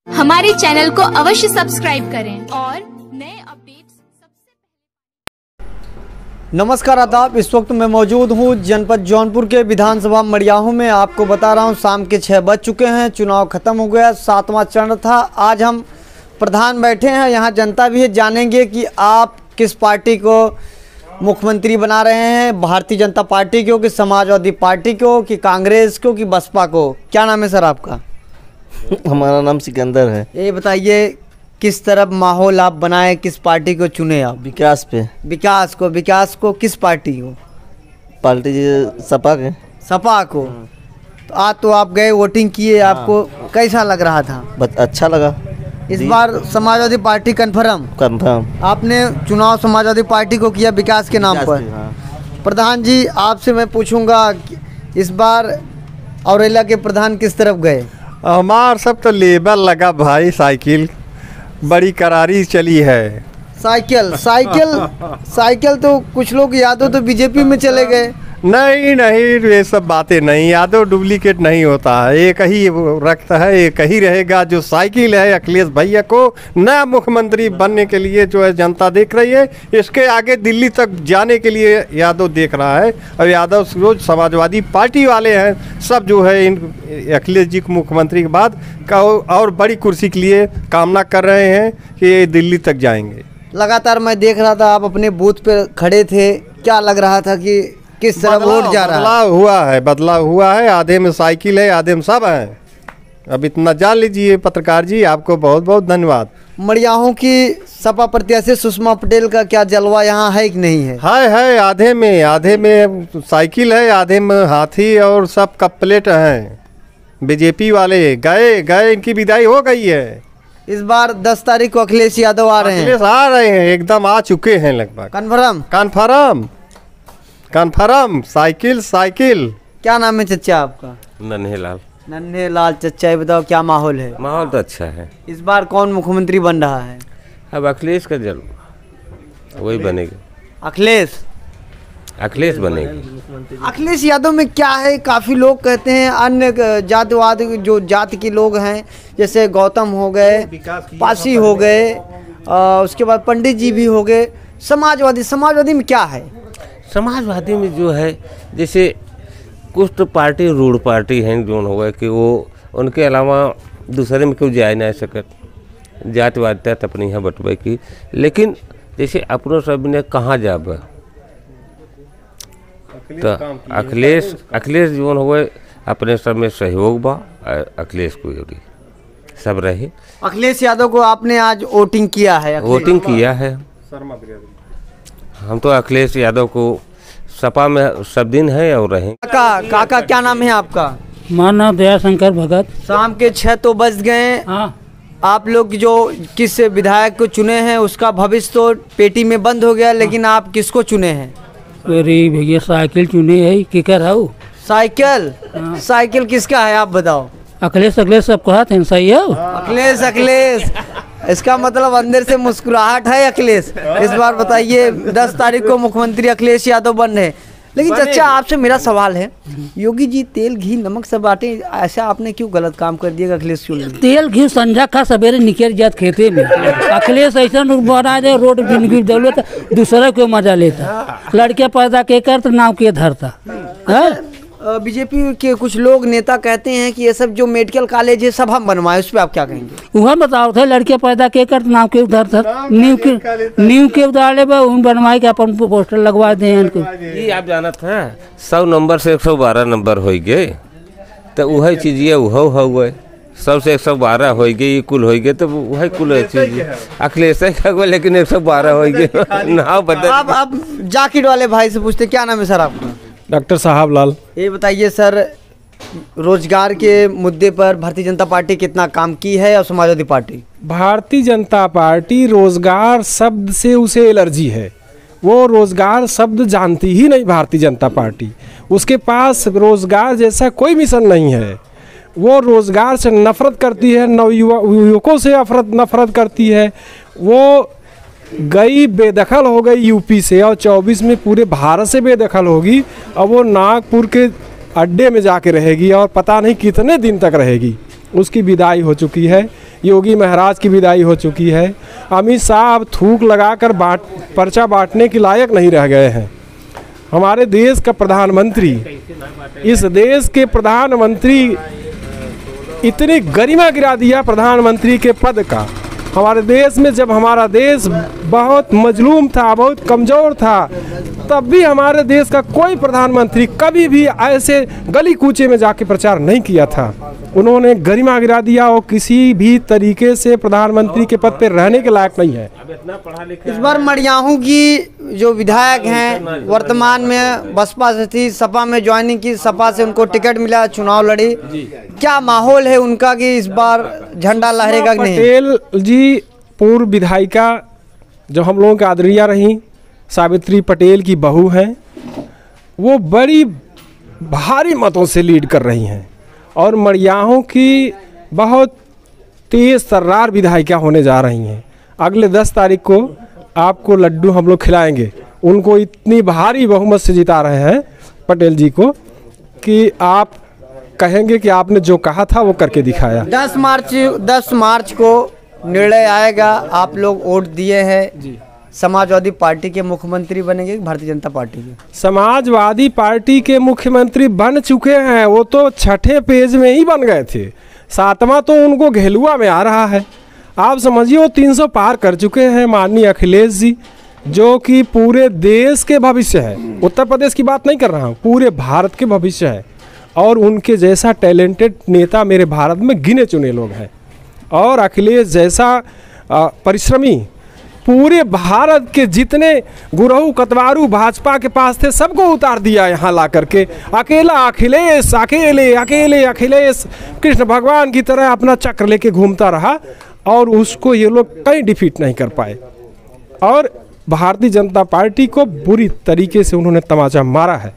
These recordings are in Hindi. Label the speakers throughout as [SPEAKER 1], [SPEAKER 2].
[SPEAKER 1] हमारे चैनल को अवश्य सब्सक्राइब करें और नए अपडेट्स सबसे।
[SPEAKER 2] नमस्कार आदाब, इस वक्त मैं मौजूद हूं जनपद जौनपुर के विधानसभा मड़ियाहू में। आपको बता रहा हूं शाम के 6 बज चुके हैं, चुनाव खत्म हो गया, 7वां चरण था। आज हम प्रधान बैठे हैं, यहां जनता भी है। जानेंगे कि आप किस पार्टी को मुख्यमंत्री बना रहे हैं, भारतीय जनता पार्टी को कि समाजवादी पार्टी को कि कांग्रेस को कि बसपा को। क्या नाम है सर आपका?
[SPEAKER 3] हमारा नाम सिकंदर है।
[SPEAKER 2] ये बताइए किस तरफ माहौल आप बनाए, किस पार्टी को चुने आप?
[SPEAKER 3] विकास पे।
[SPEAKER 2] विकास को किस पार्टी को?
[SPEAKER 3] पार्टी सपा के।
[SPEAKER 2] सपा को। तो आज तो आप गए वोटिंग किए, आपको कैसा लग रहा था?
[SPEAKER 3] अच्छा लगा।
[SPEAKER 2] इस बार समाजवादी पार्टी कंफर्म। आपने चुनाव समाजवादी पार्टी को किया विकास के नाम पर। प्रधान जी आपसे मैं पूछूंगा इस बार औरेला के प्रधान किस तरफ गए?
[SPEAKER 4] हमार सब तो लेबल लगा भाई, साइकिल बड़ी करारी चली है।
[SPEAKER 2] साइकिल तो कुछ लोग यादव तो बीजेपी में चले गए।
[SPEAKER 4] नहीं ये सब बातें नहीं, यादव डुप्लीकेट नहीं होता है, एक ही रखता है, एक ही रहेगा। जो साइकिल है अखिलेश भैया को नया मुख्यमंत्री बनने के लिए जो है जनता देख रही है। इसके आगे दिल्ली तक जाने के लिए यादव देख रहा है। और यादव रोज समाजवादी पार्टी वाले हैं सब जो है इन अखिलेश जी को मुख्यमंत्री के बाद और बड़ी कुर्सी के लिए कामना कर रहे हैं कि ये दिल्ली तक जाएंगे।
[SPEAKER 2] लगातार मैं देख रहा था आप अपने बूथ पे खड़े थे, क्या लग रहा था कि किस तरह वोट जा रहा है?
[SPEAKER 4] बदलाव हुआ है। आधे में साइकिल है, आधे में सब है। अब इतना जान लीजिए पत्रकार जी, आपको बहुत बहुत धन्यवाद।
[SPEAKER 2] मड़ियाहू की सपा प्रत्याशी सुषमा पटेल का क्या जलवा यहाँ है कि नहीं है?
[SPEAKER 4] है आधे में साइकिल है, आधे में हाथी और सब कपलेट हैं। बीजेपी वाले गए इनकी विदाई हो गई है।
[SPEAKER 2] इस बार 10 तारीख को अखिलेश यादव आ रहे हैं।
[SPEAKER 4] एकदम आ चुके हैं लगभग। Confirm cycle. क्या
[SPEAKER 2] नाम है चच्चा आपका?
[SPEAKER 5] नन्हे लाल
[SPEAKER 2] चच्चा, ये बताओ क्या माहौल है?
[SPEAKER 5] माहौल तो अच्छा है।
[SPEAKER 2] इस बार कौन मुख्यमंत्री बन रहा है?
[SPEAKER 5] अब अखिलेश का जलवा वही बनेगा। अखिलेश बनेगा।
[SPEAKER 2] अखिलेश यादव में क्या है? काफ़ी लोग कहते हैं अन्य जातिवाद जो जाति के लोग हैं जैसे गौतम हो गए, पासी हो गए, उसके बाद पंडित जी भी हो गए। समाजवादी में क्या है?
[SPEAKER 5] समाजवादी में जो है जैसे कुछ तो पार्टी रूढ़ पार्टी हैं जो हो गए कि वो उनके अलावा दूसरे में क्यों जा नहीं सकत। जातिवादिता तो अपनी है बटवे की, लेकिन जैसे अपनों सब ने कहाँ जाब तो अखिलेश जो हो गए अपने सब में सहयोग बा। अखिलेश को सब रहे।
[SPEAKER 2] अखिलेश यादव को आपने आज वोटिंग किया है?
[SPEAKER 5] हम तो अखिलेश यादव को सपा में सब दिन है और रहे।
[SPEAKER 2] काका क्या नाम है आपका?
[SPEAKER 6] हमारा नाम दयाशंकर भगत।
[SPEAKER 2] शाम के 6 तो बज गए। आप लोग जो किस विधायक को चुने हैं उसका भविष्य तो पेटी में बंद हो गया, लेकिन आप किसको चुने हैं?
[SPEAKER 6] अरे भैया साइकिल चुने है। क्या
[SPEAKER 2] साइकिल किसका है आप बताओ?
[SPEAKER 6] अखिलेश सब कहा थे सही है।
[SPEAKER 2] अखिलेश इसका मतलब अंदर से मुस्कुराहट है अखिलेश। इस बार बताइए 10 तारीख को मुख्यमंत्री अखिलेश यादव बन रहे। लेकिन चाचा आपसे मेरा सवाल है, योगी जी तेल घी नमक सब बांटे, ऐसा आपने क्यों गलत काम कर दिया? अखिलेश क्यों?
[SPEAKER 6] तेल घी संझा खा सवेरे निकल जात खेते में। अखिलेश ऐसा बना दे रोड बिन दौलत दूसरा क्यों मजा लेता? लड़के पैदा के कर तो नाव के धरता है।
[SPEAKER 2] बीजेपी के कुछ लोग नेता कहते हैं कि ये सब जो मेडिकल कॉलेज है सब हम बनवाए, उस पर आप क्या कहेंगे?
[SPEAKER 6] वह बताओ थे लड़के पैदा के कर नाव के उधर नींव के उधार बनवाए के अपन पोस्टर लगवा दे।
[SPEAKER 5] ये आप जाना था 100 नंबर से 112 नंबर हो गए तो वही चीज ये हुए 100 से 112 हो गए, कुल हो गए तो वही कुल चीज अखिलेश लेकिन 112 हो गए नाव बदल।
[SPEAKER 2] अब जाकिट वाले भाई से पूछते क्या नाम है सर आपका?
[SPEAKER 4] डॉक्टर साहब लाल।
[SPEAKER 2] ये बताइए सर, रोजगार के मुद्दे पर भारतीय जनता पार्टी कितना काम की है और समाजवादी पार्टी?
[SPEAKER 4] भारतीय जनता पार्टी रोजगार शब्द से उसे एलर्जी है। वो रोजगार शब्द जानती ही नहीं भारतीय जनता पार्टी। उसके पास रोजगार जैसा कोई मिशन नहीं है। वो रोजगार से नफरत करती है, नवयुवकों से नफरत करती है। वो गई बेदखल हो गई यूपी से और 24 में पूरे भारत से बेदखल होगी। अब वो नागपुर के अड्डे में जाके रहेगी और पता नहीं कितने दिन तक रहेगी। उसकी विदाई हो चुकी है।
[SPEAKER 7] योगी महाराज की विदाई हो चुकी है। अमित शाह अब थूक लगाकर पर्चा बांटने के लायक नहीं रह गए हैं। हमारे देश का प्रधानमंत्री, इस देश के प्रधानमंत्री इतनी गरिमा गिरा दिया प्रधानमंत्री के पद का। हमारे देश में जब हमारा देश बहुत मजलूम था, बहुत कमज़ोर था, तब भी हमारे देश का कोई प्रधानमंत्री कभी भी ऐसे गली कूचे में जाके प्रचार नहीं किया था। उन्होंने गरिमा गिरा दिया और किसी भी तरीके से प्रधानमंत्री के पद पर रहने के लायक नहीं है।
[SPEAKER 2] इस बार मड़ियाहू की जो विधायक हैं वर्तमान में बसपा से थी, सपा में ज्वाइनिंग की, सपा से उनको टिकट मिला, चुनाव लड़ी, क्या माहौल है उनका कि इस बार झंडा लहरेगा कि नहीं?
[SPEAKER 7] पटेल जी पूर्व विधायिका जो हम लोगों की आदरणीय रही, सावित्री पटेल की बहू हैं, वो बड़ी भारी मतों से लीड कर रही हैं और मड़ियाहू की बहुत तेज तर्रार विधायिका होने जा रही हैं। अगले 10 तारीख को आपको लड्डू हम लोग खिलाएंगे। उनको इतनी भारी बहुमत से जिता रहे हैं पटेल जी को कि आप कहेंगे कि आपने जो कहा था वो करके दिखाया।
[SPEAKER 2] 10 मार्च को निर्णय आएगा। आप लोग वोट दिए हैं, समाजवादी पार्टी के मुख्यमंत्री बनेंगे भारतीय जनता पार्टी के?
[SPEAKER 7] समाजवादी पार्टी के मुख्यमंत्री बन चुके हैं, वो तो छठे पेज में ही बन गए थे। 7वां तो उनको घेलुआ में आ रहा है। आप समझिए वो 300 पार कर चुके हैं। माननीय अखिलेश जी जो कि पूरे देश के भविष्य है, उत्तर प्रदेश की बात नहीं कर रहा हूँ, पूरे भारत के भविष्य है और उनके जैसा टैलेंटेड नेता मेरे भारत में गिने चुने लोग हैं। और अखिलेश जैसा परिश्रमी पूरे भारत के जितने गुरहू कतवारू भाजपा के पास थे सबको उतार दिया यहाँ ला करके। अकेला अखिलेश, अकेले अखिलेश कृष्ण भगवान की तरह अपना चक्र लेके घूमता रहा और उसको ये लोग कहीं डिफीट नहीं कर पाए। और भारतीय जनता पार्टी को बुरी तरीके से उन्होंने तमाचा मारा है।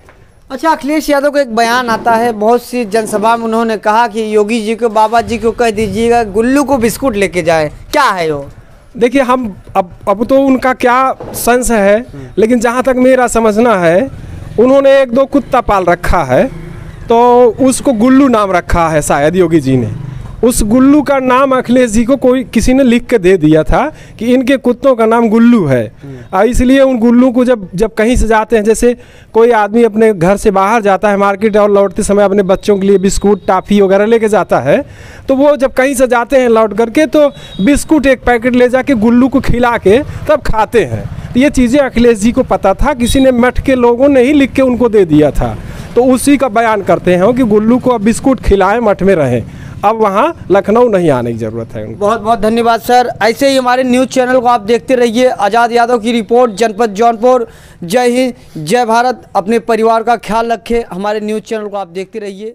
[SPEAKER 2] अच्छा, अखिलेश यादव का एक बयान आता है, बहुत सी जनसभा में उन्होंने कहा कि योगी जी को, बाबा जी को कह दीजिएगा गुल्लू को बिस्कुट लेके जाए। क्या है वो?
[SPEAKER 7] देखिए, हम अब तो उनका क्या संशय है, लेकिन जहाँ तक मेरा समझना है उन्होंने 1-2 कुत्ता पाल रखा है तो उसको गुल्लू नाम रखा है शायद योगी जी ने। उस गुल्लू का नाम अखिलेश जी को किसी ने लिख के दे दिया था कि इनके कुत्तों का नाम गुल्लू है। इसलिए उन गुल्लू को जब कहीं से जाते हैं, जैसे कोई आदमी अपने घर से बाहर जाता है मार्केट और लौटते समय अपने बच्चों के लिए बिस्कुट टॉफ़ी वगैरह लेके जाता है, तो वो जब कहीं से जाते हैं लौट करके तो बिस्कुट एक पैकेट ले जाके गुल्लू को खिला के तब खाते हैं। तो ये चीज़ें अखिलेश जी को पता था, किसी ने मठ के लोगों ने ही लिख के उनको दे दिया था। तो उसी का बयान करते हैं कि गुल्लू को अब बिस्कुट खिलाएं, मठ में रहें, अब वहाँ लखनऊ नहीं आने की ज़रूरत है उनको।
[SPEAKER 2] बहुत बहुत धन्यवाद सर। ऐसे ही हमारे न्यूज़ चैनल को आप देखते रहिए। आज़ाद यादव की रिपोर्ट, जनपद जौनपुर। जय हिंद, जय भारत। अपने परिवार का ख्याल रखें। हमारे न्यूज़ चैनल को आप देखते रहिए।